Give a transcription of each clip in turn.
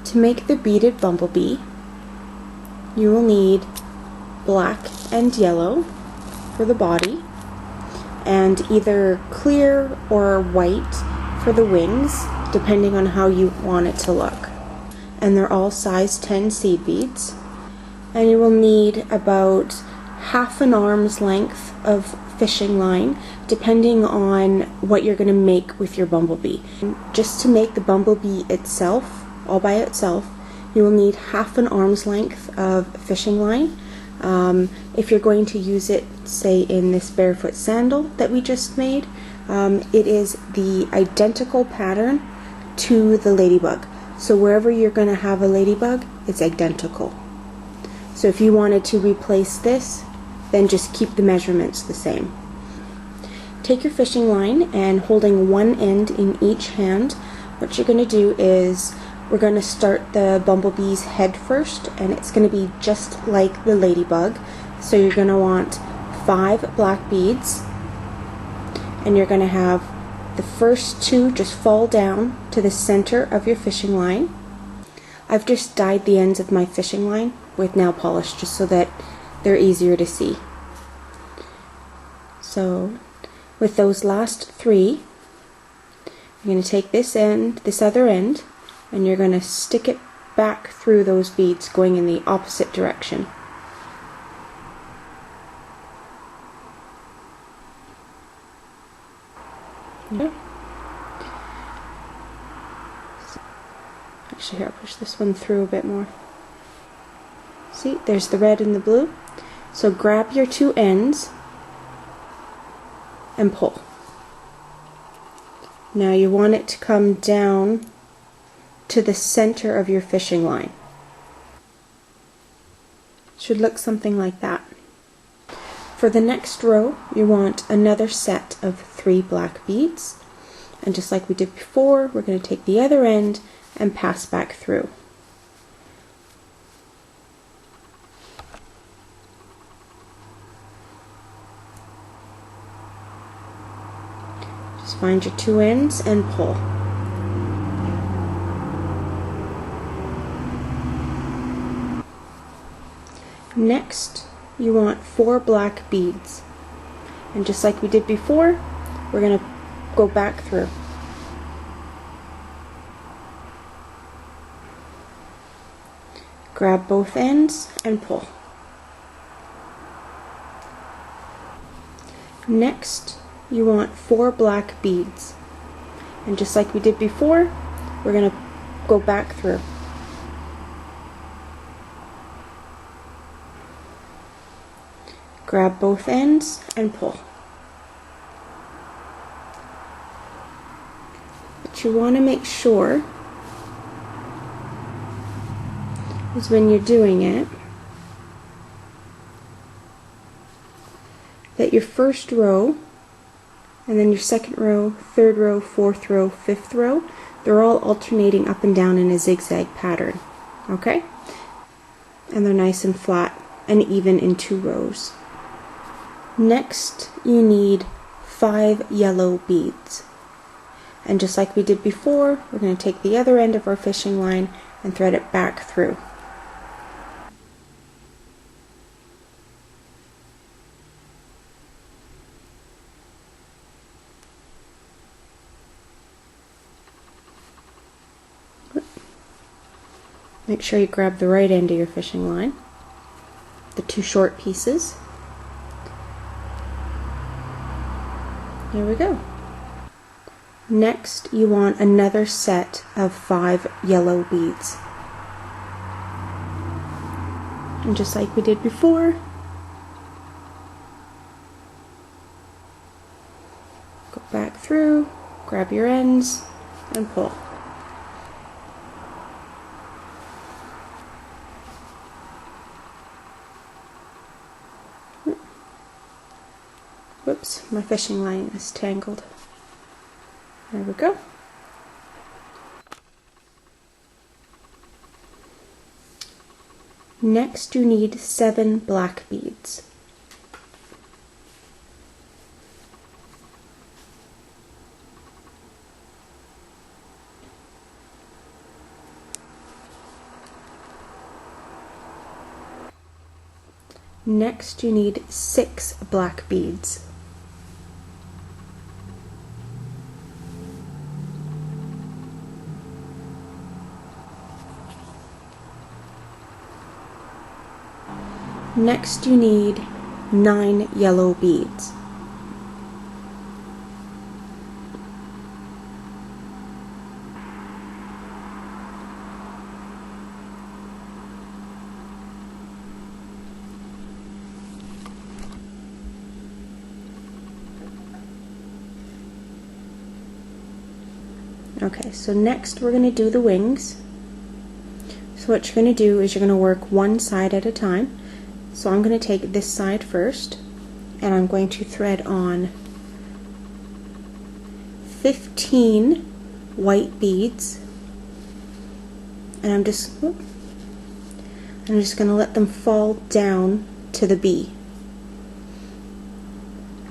To make the beaded bumblebee, you will need black and yellow for the body, and either clear or white for the wings, depending on how you want it to look. And they're all size 10 seed beads. And you will need about half an arm's length of fishing line, depending on what you're going to make with your bumblebee. Just to make the bumblebee itself, all by itself, you will need half an arm's length of fishing line. If you're going to use it, say in this barefoot sandal that we just made, it is the identical pattern to the ladybug. So wherever you're going to have a ladybug, it's identical. So if you wanted to replace this, then just keep the measurements the same. Take your fishing line and holding one end in each hand, what you're going to do is we're going to start the bumblebee's head first, and it's going to be just like the ladybug. So you're going to want 5 black beads, and you're going to have the first 2 just fall down to the center of your fishing line. I've just dyed the ends of my fishing line with nail polish just so that they're easier to see. So with those last 3, you're going to take this end, this other end, and you're going to stick it back through those beads going in the opposite direction. Yeah. Actually, here, I'll push this one through a bit more. See, there's the red and the blue. So grab your 2 ends and pull. Now you want it to come down to the center of your fishing line. Should look something like that. For the next row, you want another set of 3 black beads, and just like we did before, we're going to take the other end and pass back through. Just find your 2 ends and pull. Next, you want 4 black beads, and just like we did before, we're going to go back through. Grab both ends and pull. Next, you want 4 black beads, and just like we did before, we're going to go back through. Grab both ends and pull. But you want to make sure is when you're doing it that your first row and then your second row, third row, fourth row, fifth row, they're all alternating up and down in a zigzag pattern. Okay? And they're nice and flat and even in 2 rows. Next, you need 5 yellow beads. And just like we did before, we're going to take the other end of our fishing line and thread it back through. Make sure you grab the right end of your fishing line, the 2 short pieces. There we go. Next, you want another set of 5 yellow beads. And just like we did before, go back through, grab your ends, and pull. Whoops, my fishing line is tangled. There we go. Next, you need 7 black beads. Next, you need 6 black beads. Next, you need 9 yellow beads. Okay, so next we're going to do the wings. So what you're going to do is you're going to work one side at a time. So I'm going to take this side first, and I'm going to thread on 15 white beads, and I'm just going to let them fall down to the bee.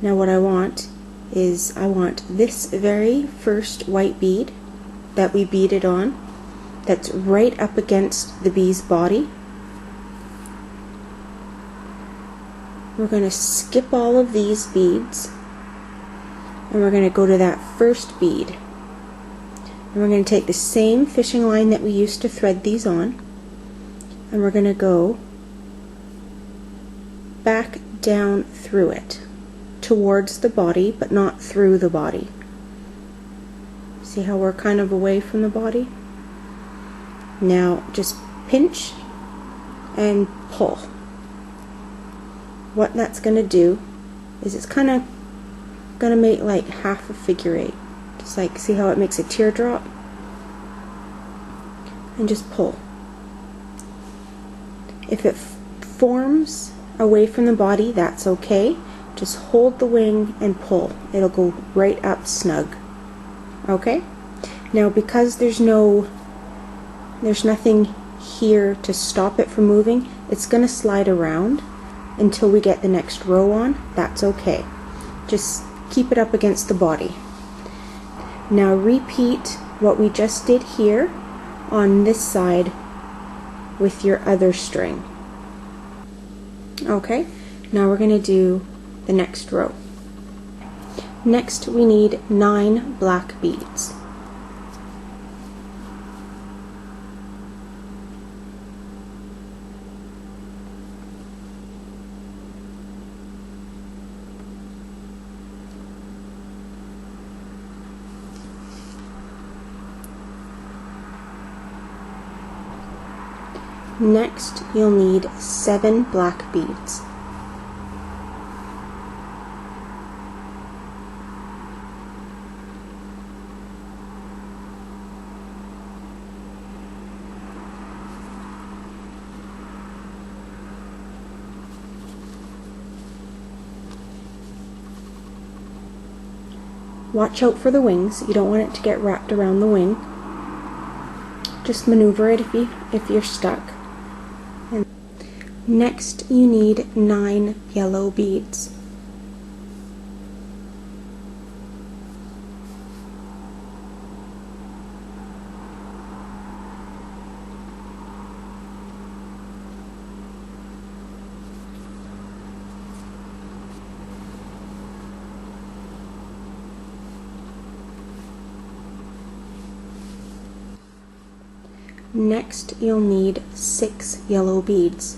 Now what I want is this very first white bead that we beaded on, that's right up against the bee's body. We're going to skip all of these beads, and we're going to go to that first bead. And we're going to take the same fishing line that we used to thread these on, and we're going to go back down through it, towards the body, but not through the body. See how we're kind of away from the body? Now just pinch and pull. What that's going to do is it's kind of going to make like half a figure 8. Just like, see how it makes a teardrop? And just pull. If it forms away from the body, that's okay. Just hold the wing and pull. It'll go right up snug. Okay? Now because there's nothing here to stop it from moving, it's going to slide around until we get the next row on. That's okay. Just keep it up against the body. Now repeat what we just did here on this side with your other string. Okay? Now we're going to do the next row. Next we need 9 black beads. Next you'll need 7 black beads. Watch out for the wings. You don't want it to get wrapped around the wing. Just maneuver it if you're stuck. And next you need 9 yellow beads. Next, you'll need 6 yellow beads.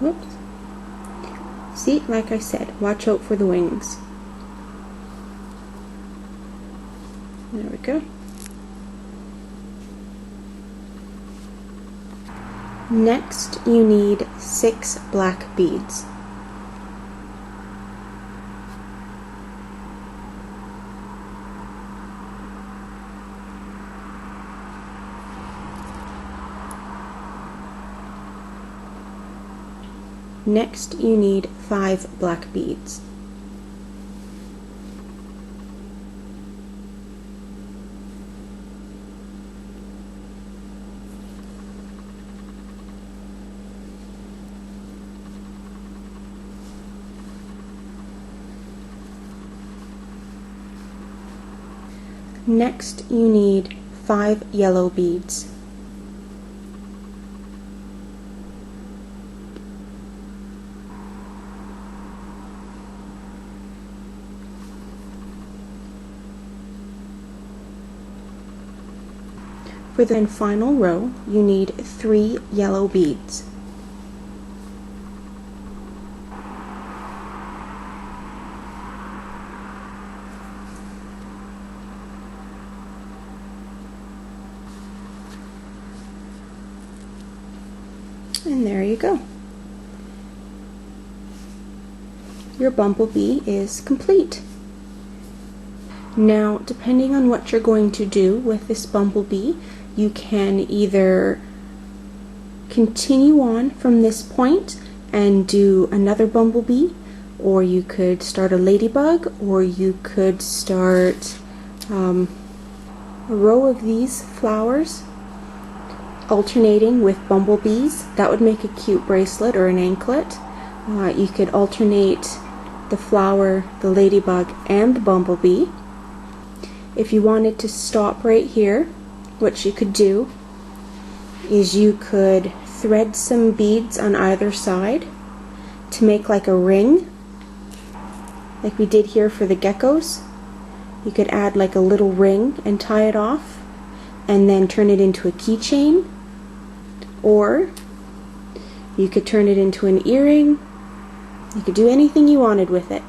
Whoops. See, like I said, watch out for the wings. There we go. Next, you need 6 black beads. Next, you need 5 black beads. Next, you need 5 yellow beads. For the final row, you need 3 yellow beads. And there you go. Your bumblebee is complete. Now, depending on what you're going to do with this bumblebee, you can either continue on from this point and do another bumblebee, or you could start a ladybug, or you could start a row of these flowers alternating with bumblebees. That would make a cute bracelet or an anklet. You could alternate the flower, the ladybug, and the bumblebee. If you wanted to stop right here, what you could do is you could thread some beads on either side to make like a ring, like we did here for the geckos. You could add like a little ring and tie it off and then turn it into a keychain, or you could turn it into an earring. You could do anything you wanted with it.